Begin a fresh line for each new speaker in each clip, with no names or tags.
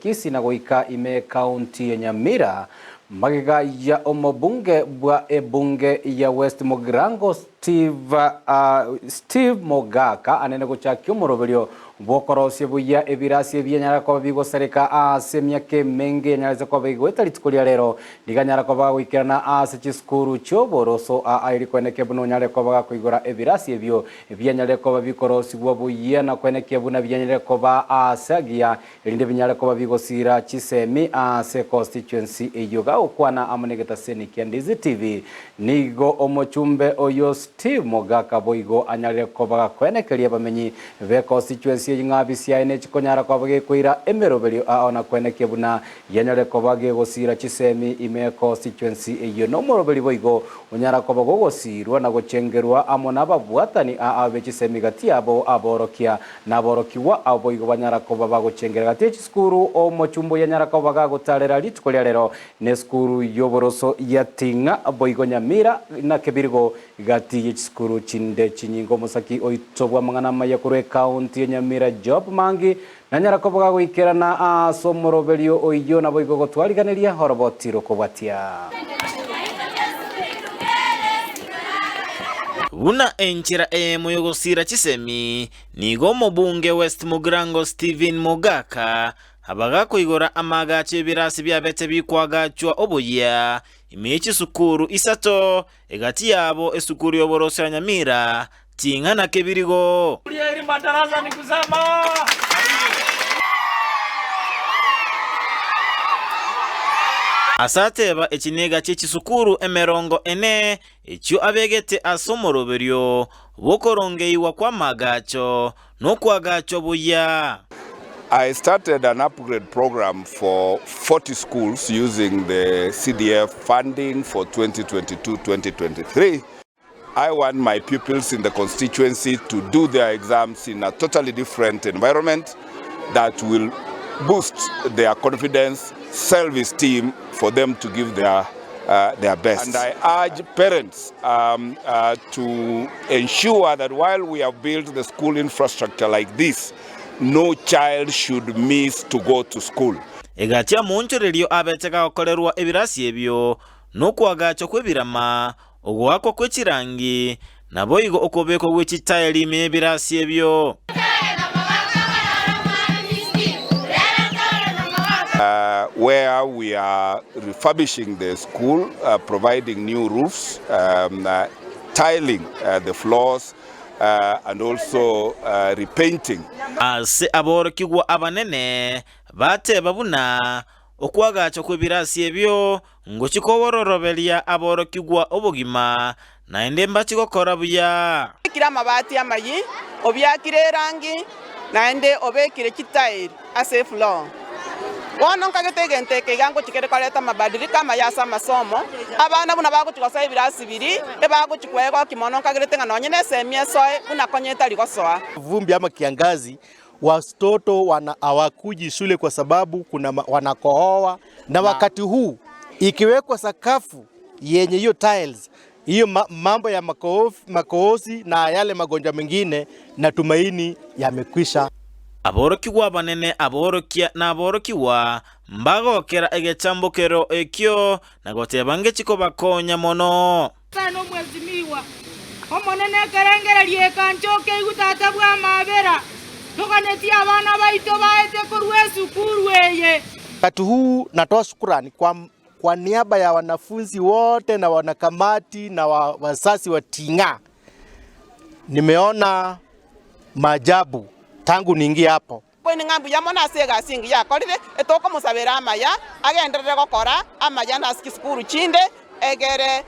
Kisii na goika ime County ya Nyamira magiga ya omobunge bwa ebunge ya West Mugirango Steve Mogaka anene guchakio moroberio bokorosie buya ebirasi byanyara kwa bigo sereka ase myake menge nyaraze kwa bigo etaritukulia rero ndiganyara kwa bagwikirana ase chiskuru choboroso airi kweneke buno nyare kwa baga kuigora ebirasi ebyo byanyare kwa bikorosi bwa buya na kweneke buna byanyare kwa asagia elinde byanyare kwa bigo sira chisemi ase constituency eyoga okwana amanegeta seniki Ndizi TV nigo omochumbe oyo Steve Mogaka boigo anyare kwa baga kwenekeria bamenyi be constituency ngabi siaine chikonyara kwa bage kuira emeroberio aona kweneke buna yanyare kwa bage gosira chisemi ime constituency eyo no morobeli boigo unyara kwa bago gosirwa na gochengerwa amona babwatani abe chisemi gati abo aborokia na borokiwa aboigo banyara kwa bago chengera gati chiskuru o mochumbo yanyara kwa baga gotarera litukolia rero ne skuru yoboroso yatinga aboigo Nyamira na kebirigo gati chiskuru chinde chinyingo musaki oitobwa mangana maya kure County ya Nyamira job mangi nanyara ko baga gwikirana somoroberio oiyo na boigo gotwariganeria horobotiro kubwatia
una enchira muyogosira chisemi nigo mobunge West Mugirango Steve Mogaka abaga kuigora amaga chebirasi byabete bikwagachwa obuya imichi sukuru isato egati yabo esukuru yoboroso ya Nyamira tinga na kebirigo uri mataraza ni kusema asateba echinega chechisukuru emerongo ene echo abegete asomoroberio bokorongeiwa kwa magacho no kwagacho buya.
I started an upgrade program for 40 schools using the CDF funding for 2022-2023. I want my pupils in the constituency to do their exams in a totally different environment that will boost their confidence, self-esteem for them to give their best. And I urge parents to ensure that while we have built the school infrastructure like this, no child should miss to go to school.
Egatia monchorerio abeteka okolerwa ebirasi ebyo no kwagacho kwebirama ogwako kwechirangi na boigo okobeko gwechitayeli mebirasi ebyo.
Where we are refurbishing the school, providing new roofs, tiling the floors, and also repainting.
Ase aborokigwa abanene bate babuna okwagacho kwebirasi ebyo ngo chikobororobelia aborokigwa obogima na endemba chikokora buya
kira mabati amayi obyakire rangi na ende obekire kitairi ase floor wono kagetegenteke gango chikere koleta mabadilika mayasa masomo abana buna bago chikosa ibirasi biri ebago chikwego kimono kageretenga nonyene semie soe buna konyeta ligosoa
vumbi ama kiangazi watoto hawakuji shule kwa sababu kuna wanakohoa na wakati huu ikiwekwa sakafu yenye hiyo tiles hiyo mambo ya makohozi na yale magonjwa mengine natumaini yamekwisha.
Aborokiwa banene aborokia na aborokiwa mbago kera egechambokero ekyo na gotebange chiko bakonya mono
sano mwezimiwa omonene kerengera liekanchoke igutata bwa mabera tokaneti abana baito baete kurwe sukuru eye.
Wakati huu natoa shukrani kwa niaba ya wanafunzi wote na wanakamati na wazazi wa Tinga. Nimeona maajabu tangu niingia hapo.
Kweni ngambu ya mona sega singi ya kolire etoko musabera amaya agenderere gokora amaya na skisukuru chinde egere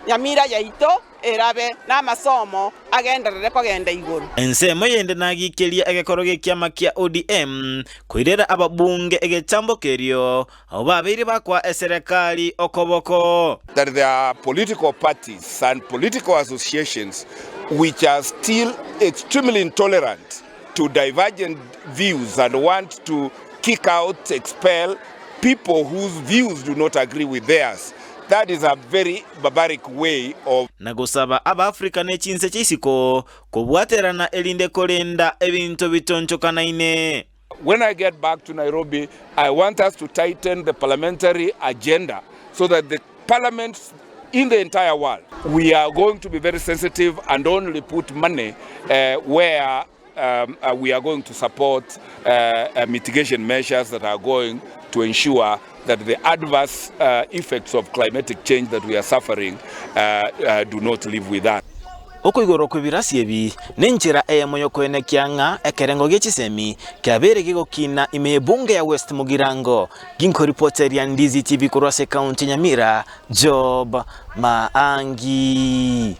Nyamira yaito erabe na masomo agenderere kogenda iguru.
Ensemo yende nagikelia egekoroge kiama kia ODM kuirera ababunge egechambokerio abo babiri bakwa eserekali okoboko.
That there are political parties and political associations which are still extremely intolerant to divergent views and want to kick out, expel people whose views do not agree with theirs. That is a very barbaric way of
nagosaba aba Africa nechinse chisiko kubwaterana elinde kolenda ebintu bitonchokanaine.
When I get back to Nairobi, I want us to tighten the parliamentary agenda so that the parliaments in the entire world, we are going to be very sensitive and only put money where we are going to support mitigation measures that are going to ensure that the adverse effects of climatic change that we are suffering do not live with us.
Okuigoro kwibirasi ebi ninjira moyo kwenekia nga ekerengo gichisemi kiabere gigokina imebunge ya West Mugirango ginko reporter ya Ndizi TV kurwase county Nyamira Job Maangi.